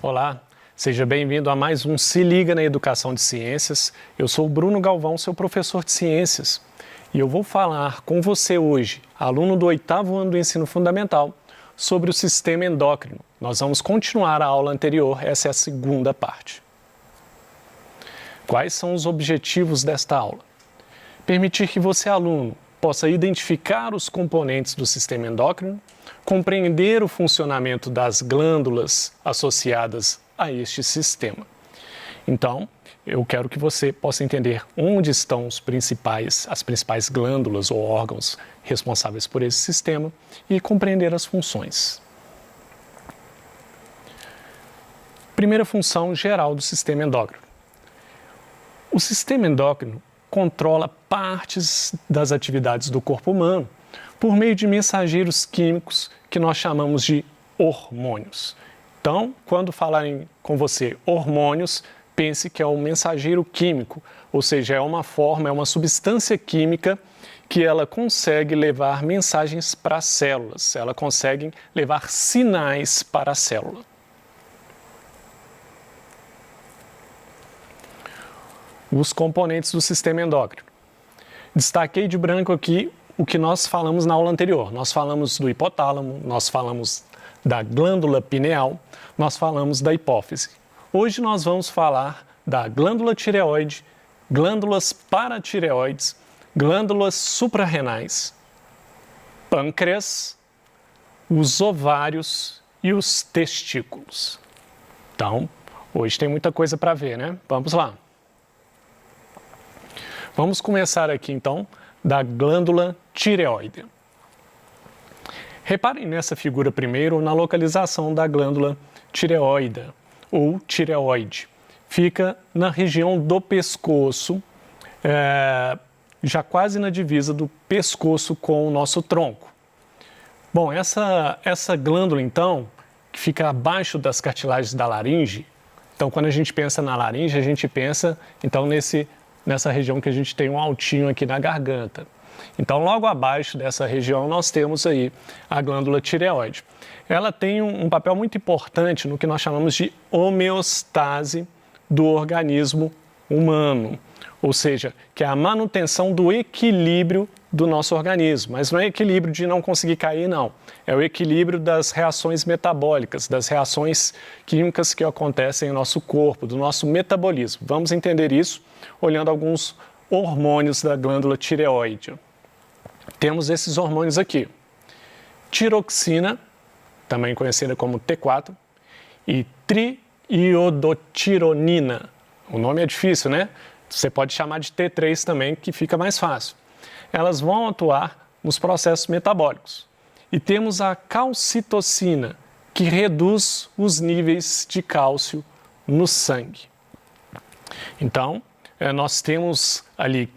Olá, seja bem-vindo a mais um Se Liga na Educação de Ciências. Eu sou o Bruno Galvão, seu professor de Ciências, e eu vou falar com você hoje, aluno do 8º ano do Ensino Fundamental, sobre o sistema endócrino. Nós vamos continuar a aula anterior, essa é a segunda parte. Quais são os objetivos desta aula? Permitir que você, aluno, possa identificar os componentes do sistema endócrino, compreender o funcionamento das glândulas associadas a este sistema. Então, eu quero que você possa entender onde estão as principais glândulas ou órgãos responsáveis por esse sistema e compreender as funções. Primeira função geral do sistema endócrino. O sistema endócrino controla partes das atividades do corpo humano por meio de mensageiros químicos que nós chamamos de hormônios. Então, quando falarem com você hormônios, pense que é um mensageiro químico, ou seja, é uma substância química que ela consegue levar mensagens para as células, ela consegue levar sinais para a célula. Os componentes do sistema endócrino. Destaquei de branco aqui o que nós falamos na aula anterior. Nós falamos do hipotálamo, nós falamos da glândula pineal, nós falamos da hipófise. Hoje nós vamos falar da glândula tireoide, glândulas paratireoides, glândulas suprarrenais, pâncreas, os ovários e os testículos. Então, hoje tem muita coisa para ver, né? Vamos lá. Vamos começar aqui, então, da glândula tireoide. Reparem nessa figura primeiro na localização da glândula tireoide ou tireoide. Fica na região do pescoço, já quase na divisa do pescoço com o nosso tronco. Bom, essa glândula, então, que fica abaixo das cartilagens da laringe, então quando a gente pensa na laringe, a gente pensa, então, nessa região que a gente tem um altinho aqui na garganta. Então, logo abaixo dessa região, nós temos aí a glândula tireoide. Ela tem um papel muito importante no que nós chamamos de homeostase do organismo humano, ou seja, que é a manutenção do equilíbrio do nosso organismo. Mas não é equilíbrio de não conseguir cair, não. É o equilíbrio das reações metabólicas, das reações químicas que acontecem no nosso corpo, do nosso metabolismo. Vamos entender isso olhando alguns hormônios da glândula tireoide. Temos esses hormônios aqui: tiroxina, também conhecida como T4, e triiodotironina. O nome é difícil, né? Você pode chamar de T3 também, que fica mais fácil. Elas vão atuar nos processos metabólicos. E temos a calcitocina, que reduz os níveis de cálcio no sangue. Então, nós temos ali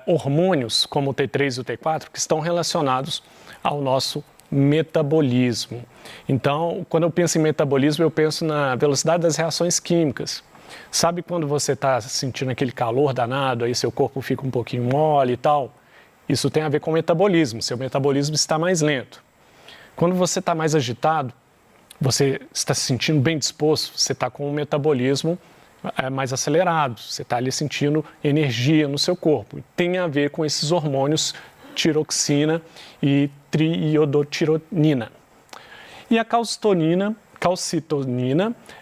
hormônios como o T3 e o T4 que estão relacionados ao nosso metabolismo. Então, quando eu penso em metabolismo, eu penso na velocidade das reações químicas. Sabe quando você está sentindo aquele calor danado, aí seu corpo fica um pouquinho mole e tal? Isso tem a ver com o metabolismo, seu metabolismo está mais lento. Quando você está mais agitado, você está se sentindo bem disposto, você está com o metabolismo mais acelerado, você está ali sentindo energia no seu corpo. Tem a ver com esses hormônios tiroxina e triiodotironina. E a calcitonina,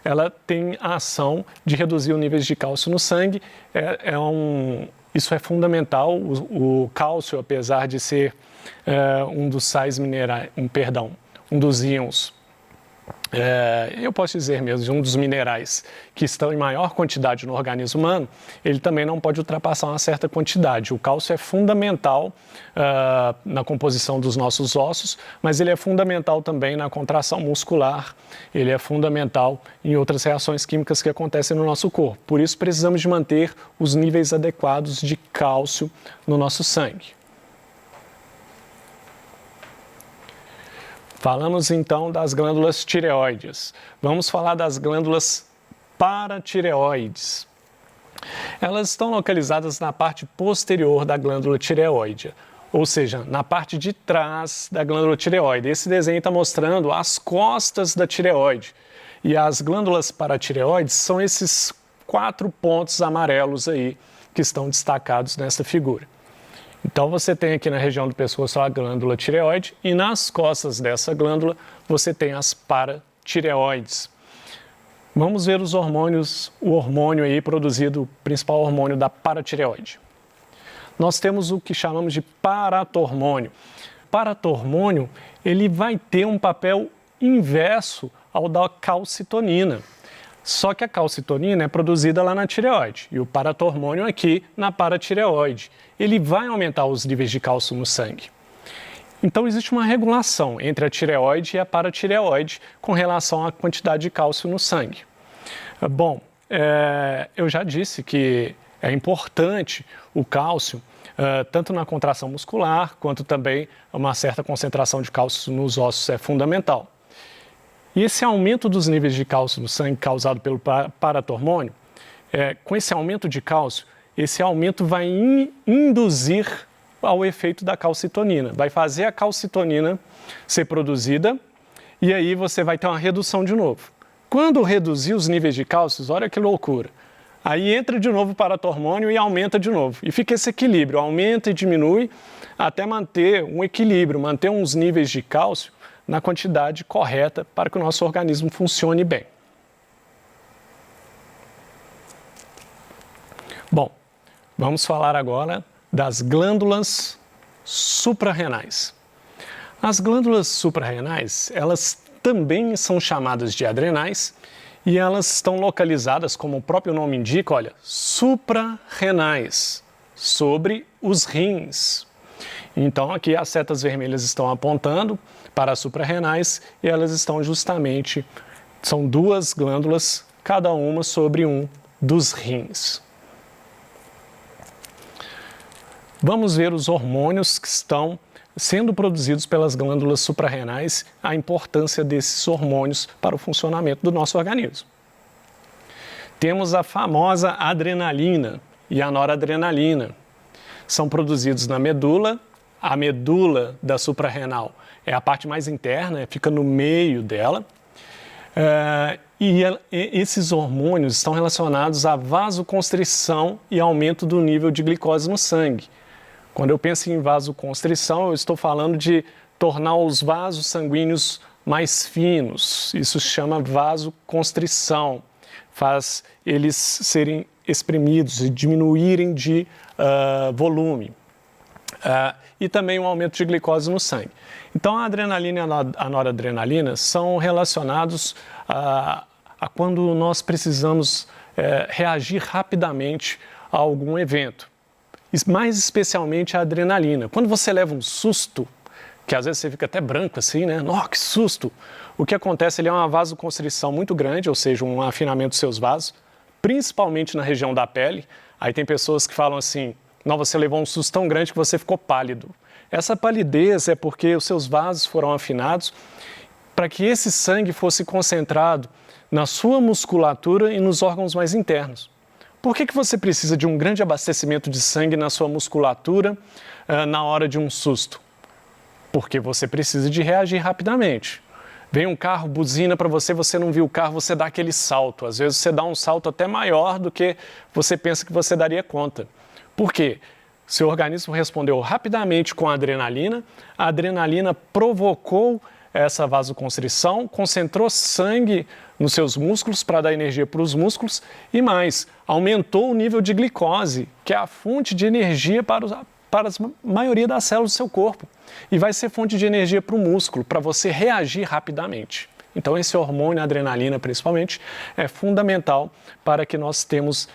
ela tem a ação de reduzir os níveis de cálcio no sangue. Isso é fundamental. O cálcio, apesar de ser um dos sais minerais, um dos íons, eu posso dizer mesmo, um dos minerais que estão em maior quantidade no organismo humano, ele também não pode ultrapassar uma certa quantidade. O cálcio é fundamental na composição dos nossos ossos, mas ele é fundamental também na contração muscular, ele é fundamental em outras reações químicas que acontecem no nosso corpo. Por isso precisamos de manter os níveis adequados de cálcio no nosso sangue. Falamos então das glândulas tireoides. Vamos falar das glândulas paratireoides. Elas estão localizadas na parte posterior da glândula tireoide, ou seja, na parte de trás da glândula tireoide. Esse desenho está mostrando as costas da tireoide. E as glândulas paratireoides são esses 4 pontos amarelos aí que estão destacados nessa figura. Então você tem aqui na região do pescoço a glândula tireoide e nas costas dessa glândula você tem as paratireoides. Vamos ver os hormônios, o hormônio aí produzido, o principal hormônio da paratireoide. Nós temos o que chamamos de paratormônio. O paratormônio, ele vai ter um papel inverso ao da calcitonina. Só que a calcitonina é produzida lá na tireoide e o paratormônio aqui na paratireoide. Ele vai aumentar os níveis de cálcio no sangue. Então existe uma regulação entre a tireoide e a paratireoide com relação à quantidade de cálcio no sangue. Bom, eu já disse que é importante o cálcio tanto na contração muscular quanto também uma certa concentração de cálcio nos ossos é fundamental. E esse aumento dos níveis de cálcio no sangue causado pelo paratormônio, com esse aumento de cálcio, esse aumento vai induzir ao efeito da calcitonina, vai fazer a calcitonina ser produzida e aí você vai ter uma redução de novo. Quando reduzir os níveis de cálcio, olha que loucura, aí entra de novo o paratormônio e aumenta de novo. E fica esse equilíbrio, aumenta e diminui até manter um equilíbrio, manter uns níveis de cálcio na quantidade correta para que o nosso organismo funcione bem. Bom, vamos falar agora das glândulas suprarrenais. As glândulas suprarrenais, elas também são chamadas de adrenais e elas estão localizadas, como o próprio nome indica, olha, suprarrenais, sobre os rins. Então aqui as setas vermelhas estão apontando para as suprarrenais e elas estão justamente, são 2 glândulas, cada uma sobre um dos rins. Vamos ver os hormônios que estão sendo produzidos pelas glândulas suprarrenais, a importância desses hormônios para o funcionamento do nosso organismo. Temos a famosa adrenalina e a noradrenalina. São produzidos na medula. A medula da suprarrenal é a parte mais interna, fica no meio dela. Esses hormônios estão relacionados à vasoconstrição e aumento do nível de glicose no sangue. Quando eu penso em vasoconstrição, eu estou falando de tornar os vasos sanguíneos mais finos. Isso se chama vasoconstrição. Faz eles serem exprimidos e diminuírem de volume. E também um aumento de glicose no sangue. Então, a adrenalina e a noradrenalina são relacionados a quando nós precisamos reagir rapidamente a algum evento. Mais especialmente a adrenalina. Quando você leva um susto, que às vezes você fica até branco assim, né? Nossa, que susto! O que acontece é uma vasoconstrição muito grande, ou seja, um afinamento dos seus vasos, principalmente na região da pele. Aí tem pessoas que falam assim, não, você levou um susto tão grande que você ficou pálido. Essa palidez é porque os seus vasos foram afinados para que esse sangue fosse concentrado na sua musculatura e nos órgãos mais internos. Por que você precisa de um grande abastecimento de sangue na sua musculatura na hora de um susto? Porque você precisa de reagir rapidamente. Vem um carro, buzina para você, você não viu o carro, você dá aquele salto. Às vezes você dá um salto até maior do que você pensa que você daria conta. Por quê? Seu organismo respondeu rapidamente com a adrenalina provocou essa vasoconstrição, concentrou sangue nos seus músculos para dar energia para os músculos e mais, aumentou o nível de glicose, que é a fonte de energia para a maioria das células do seu corpo e vai ser fonte de energia para o músculo, para você reagir rapidamente. Então esse hormônio, a adrenalina principalmente, é fundamental para que nós temos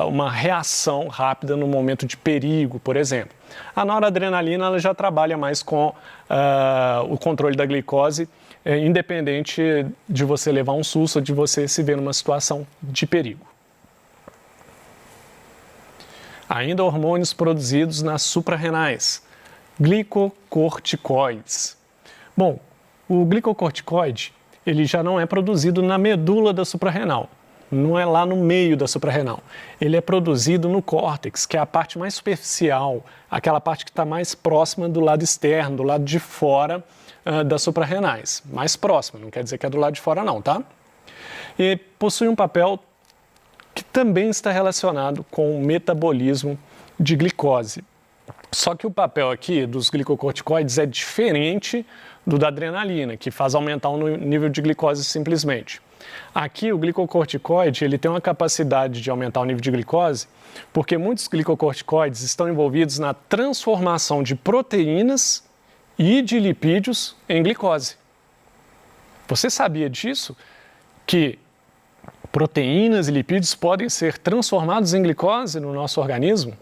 uma reação rápida no momento de perigo, por exemplo. A noradrenalina ela já trabalha mais com o controle da glicose, independente de você levar um susto ou de você se ver numa situação de perigo. Ainda hormônios produzidos nas suprarrenais, glicocorticoides. Bom, o glicocorticoide ele já não é produzido na medula da suprarrenal, não é lá no meio da suprarrenal. Ele é produzido no córtex, que é a parte mais superficial, aquela parte que está mais próxima do lado externo, do lado de fora das suprarrenais. Mais próxima, não quer dizer que é do lado de fora não, tá? E possui um papel que também está relacionado com o metabolismo de glicose. Só que o papel aqui dos glicocorticoides é diferente do da adrenalina, que faz aumentar o nível de glicose simplesmente. Aqui o glicocorticoide ele tem uma capacidade de aumentar o nível de glicose porque muitos glicocorticoides estão envolvidos na transformação de proteínas e de lipídios em glicose. Você sabia disso? Que proteínas e lipídios podem ser transformados em glicose no nosso organismo?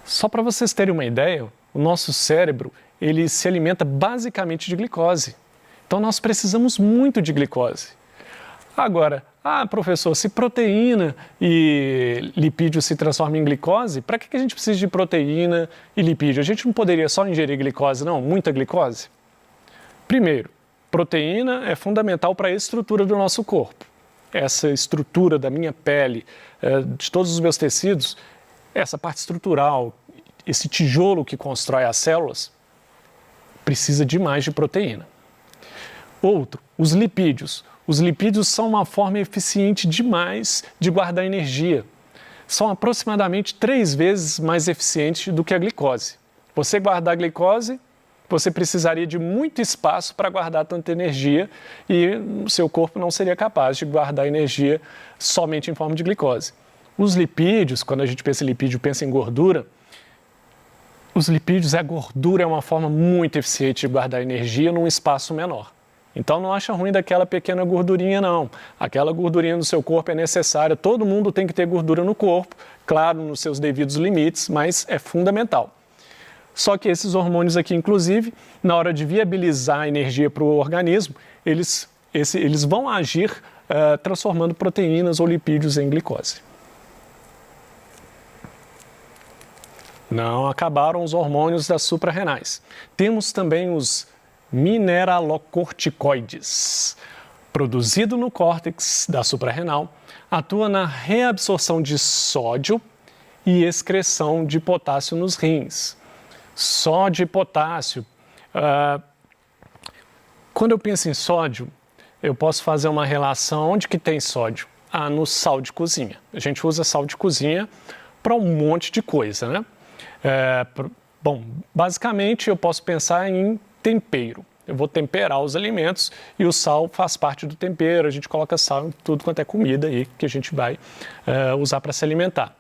Só para vocês terem uma ideia, o nosso cérebro ele se alimenta basicamente de glicose. Então nós precisamos muito de glicose. Agora, professor, se proteína e lipídio se transformam em glicose, para que a gente precisa de proteína e lipídio? A gente não poderia só ingerir glicose, não? Muita glicose? Primeiro, proteína é fundamental para a estrutura do nosso corpo. Essa estrutura da minha pele, de todos os meus tecidos, essa parte estrutural, esse tijolo que constrói as células, precisa demais de proteína. Outro, os lipídios. Os lipídios são uma forma eficiente demais de guardar energia. São aproximadamente 3 vezes mais eficientes do que a glicose. Você guardar a glicose, você precisaria de muito espaço para guardar tanta energia e o seu corpo não seria capaz de guardar energia somente em forma de glicose. Os lipídios, quando a gente pensa em lipídio, pensa em gordura. Os lipídios, a gordura é uma forma muito eficiente de guardar energia num espaço menor. Então não acha ruim daquela pequena gordurinha não. Aquela gordurinha no seu corpo é necessária, todo mundo tem que ter gordura no corpo, claro, nos seus devidos limites, mas é fundamental. Só que esses hormônios aqui, inclusive, na hora de viabilizar a energia para o organismo, eles vão agir transformando proteínas ou lipídios em glicose. Não acabaram os hormônios das suprarrenais. Temos também os mineralocorticoides. Produzido no córtex da suprarrenal, atua na reabsorção de sódio e excreção de potássio nos rins. Sódio e potássio. Quando eu penso em sódio, eu posso fazer uma relação. Onde que tem sódio? No sal de cozinha. A gente usa sal de cozinha para um monte de coisa, né? Bom, basicamente eu posso pensar em tempero. Eu vou temperar os alimentos e o sal faz parte do tempero. A gente coloca sal em tudo quanto é comida aí que a gente vai usar para se alimentar.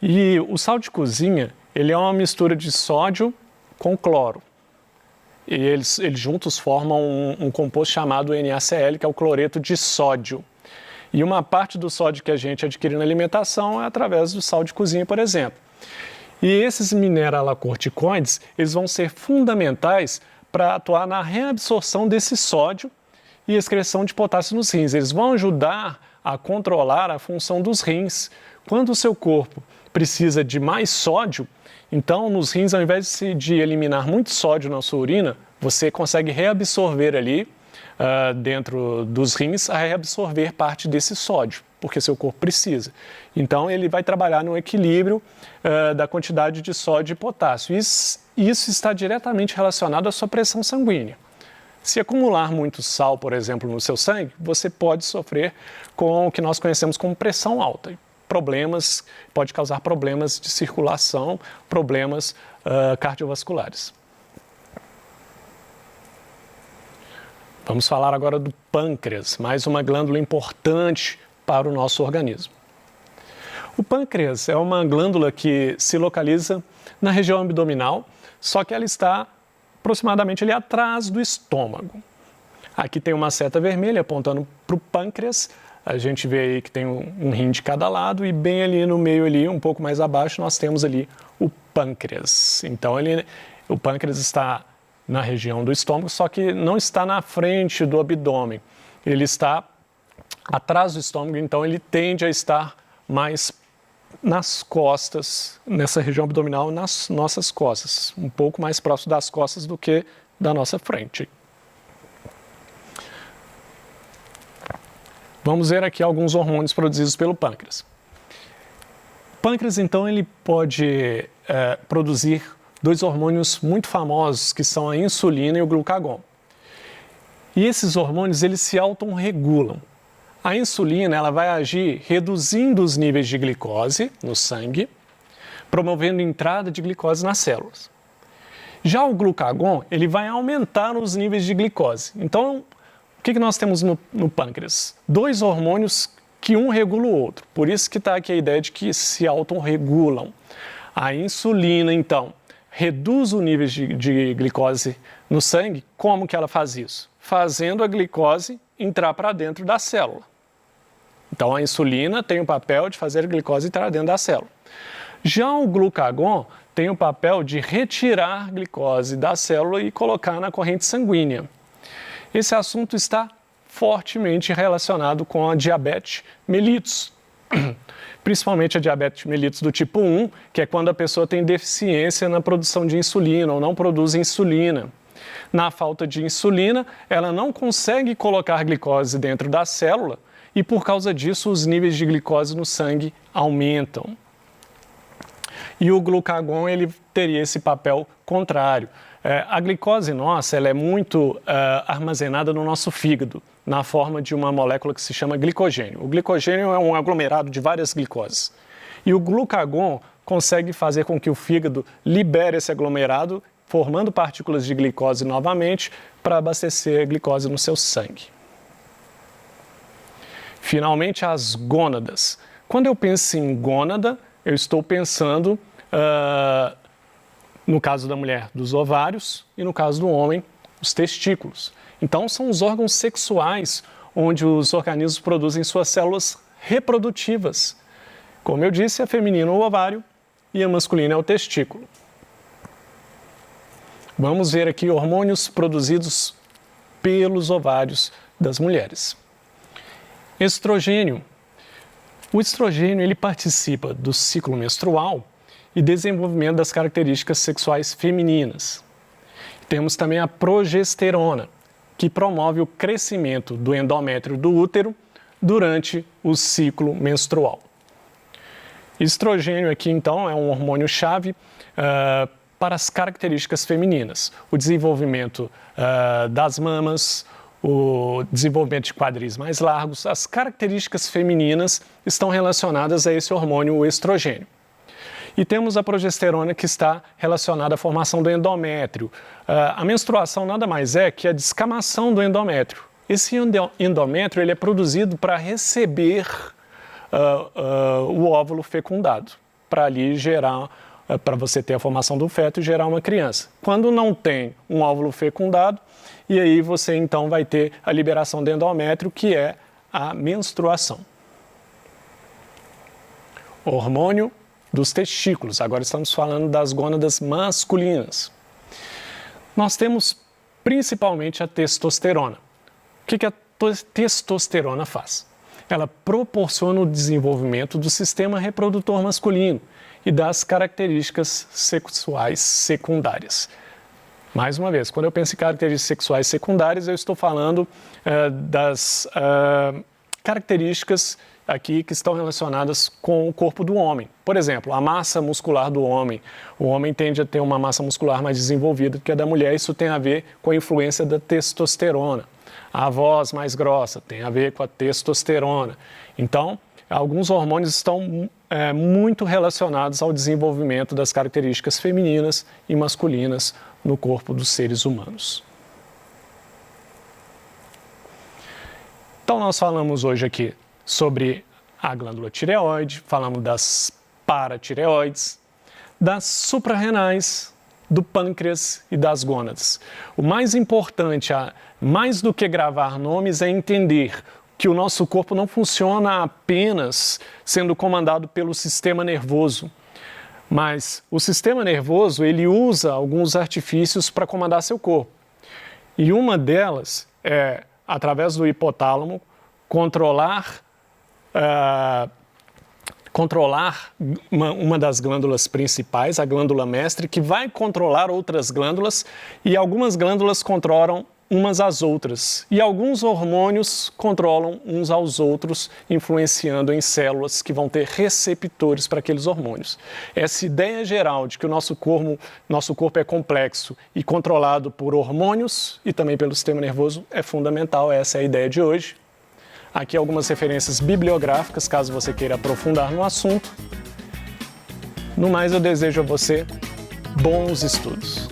E o sal de cozinha, ele é uma mistura de sódio com cloro. E eles juntos formam um composto chamado NaCl, que é o cloreto de sódio. E uma parte do sódio que a gente adquire na alimentação é através do sal de cozinha, por exemplo. E esses mineralocorticoides, eles vão ser fundamentais para atuar na reabsorção desse sódio e excreção de potássio nos rins. Eles vão ajudar a controlar a função dos rins. Quando o seu corpo precisa de mais sódio, então nos rins, ao invés de eliminar muito sódio na sua urina, você consegue reabsorver ali, dentro dos rins, a reabsorver parte desse sódio, porque seu corpo precisa. Então ele vai trabalhar no equilíbrio da quantidade de sódio e potássio. Isso está diretamente relacionado à sua pressão sanguínea. Se acumular muito sal, por exemplo, no seu sangue, você pode sofrer com o que nós conhecemos como pressão alta. Pode causar problemas de circulação, problemas cardiovasculares. Vamos falar agora do pâncreas, mais uma glândula importante para o nosso organismo. O pâncreas é uma glândula que se localiza na região abdominal, só que ela está aproximadamente ali atrás do estômago. Aqui tem uma seta vermelha apontando para o pâncreas. A gente vê aí que tem um rim de cada lado e bem ali no meio, ali, um pouco mais abaixo, nós temos ali o pâncreas. Então o pâncreas está na região do estômago, só que não está na frente do abdômen. Ele está atrás do estômago, então ele tende a estar mais nas costas, nessa região abdominal, nas nossas costas, um pouco mais próximo das costas do que da nossa frente. Vamos ver aqui alguns hormônios produzidos pelo pâncreas. O pâncreas, então, ele pode produzir 2 hormônios muito famosos, que são a insulina e o glucagon. E esses hormônios, eles se autorregulam. A insulina ela vai agir reduzindo os níveis de glicose no sangue, promovendo a entrada de glicose nas células. Já o glucagon, ele vai aumentar os níveis de glicose. Então, o que nós temos no pâncreas? Dois hormônios que um regula o outro. Por isso que está aqui a ideia de que se autorregulam. A insulina, então, reduz o nível de glicose no sangue. Como que ela faz isso? Fazendo a glicose entrar para dentro da célula. Então, a insulina tem o papel de fazer a glicose entrar dentro da célula. Já o glucagon tem o papel de retirar glicose da célula e colocar na corrente sanguínea. Esse assunto está fortemente relacionado com a diabetes mellitus, principalmente a diabetes mellitus do tipo 1, que é quando a pessoa tem deficiência na produção de insulina ou não produz insulina. Na falta de insulina, ela não consegue colocar glicose dentro da célula e, por causa disso, os níveis de glicose no sangue aumentam. E o glucagon ele teria esse papel contrário. A glicose nossa ela é muito armazenada no nosso fígado, na forma de uma molécula que se chama glicogênio. O glicogênio é um aglomerado de várias glicoses. E o glucagon consegue fazer com que o fígado libere esse aglomerado, formando partículas de glicose novamente, para abastecer a glicose no seu sangue. Finalmente, as gônadas. Quando eu penso em gônada, eu estou pensando, no caso da mulher, dos ovários e no caso do homem, os testículos. Então, são os órgãos sexuais onde os organismos produzem suas células reprodutivas. Como eu disse, é feminino o ovário e a masculina é o testículo. Vamos ver aqui hormônios produzidos pelos ovários das mulheres. Estrogênio. O estrogênio ele participa do ciclo menstrual e desenvolvimento das características sexuais femininas. Temos também a progesterona, que promove o crescimento do endométrio do útero durante o ciclo menstrual. Estrogênio aqui, então, é um hormônio-chave para as características femininas. O desenvolvimento das mamas, o desenvolvimento de quadris mais largos, as características femininas estão relacionadas a esse hormônio, o estrogênio. E temos a progesterona que está relacionada à formação do endométrio. A menstruação nada mais é que a descamação do endométrio. Esse endométrio ele é produzido para receber o óvulo fecundado, para ali gerar, para você ter a formação do feto e gerar uma criança. Quando não tem um óvulo fecundado, e aí você então vai ter a liberação do endométrio, que é a menstruação. Hormônio dos testículos. Agora estamos falando das gônadas masculinas. Nós temos principalmente a testosterona. O que a testosterona faz? Ela proporciona o desenvolvimento do sistema reprodutor masculino e das características sexuais secundárias. Mais uma vez, quando eu penso em características sexuais secundárias, eu estou falando das características aqui que estão relacionadas com o corpo do homem. Por exemplo, a massa muscular do homem. O homem tende a ter uma massa muscular mais desenvolvida do que a da mulher. Isso tem a ver com a influência da testosterona. A voz mais grossa tem a ver com a testosterona. Então, alguns hormônios estão muito relacionados ao desenvolvimento das características femininas e masculinas no corpo dos seres humanos. Então, nós falamos hoje aqui sobre a glândula tireoide, falamos das paratireoides, das suprarrenais, do pâncreas e das gônadas. O mais importante, mais do que gravar nomes, é entender que o nosso corpo não funciona apenas sendo comandado pelo sistema nervoso, mas o sistema nervoso ele usa alguns artifícios para comandar seu corpo. E uma delas é, através do hipotálamo, controlar uma das glândulas principais, a glândula mestre, que vai controlar outras glândulas, e algumas glândulas controlam umas às outras. E alguns hormônios controlam uns aos outros, influenciando em células que vão ter receptores para aqueles hormônios. Essa ideia geral de que o nosso corpo é complexo e controlado por hormônios e também pelo sistema nervoso é fundamental. Essa é a ideia de hoje. Aqui algumas referências bibliográficas, caso você queira aprofundar no assunto. No mais, eu desejo a você bons estudos.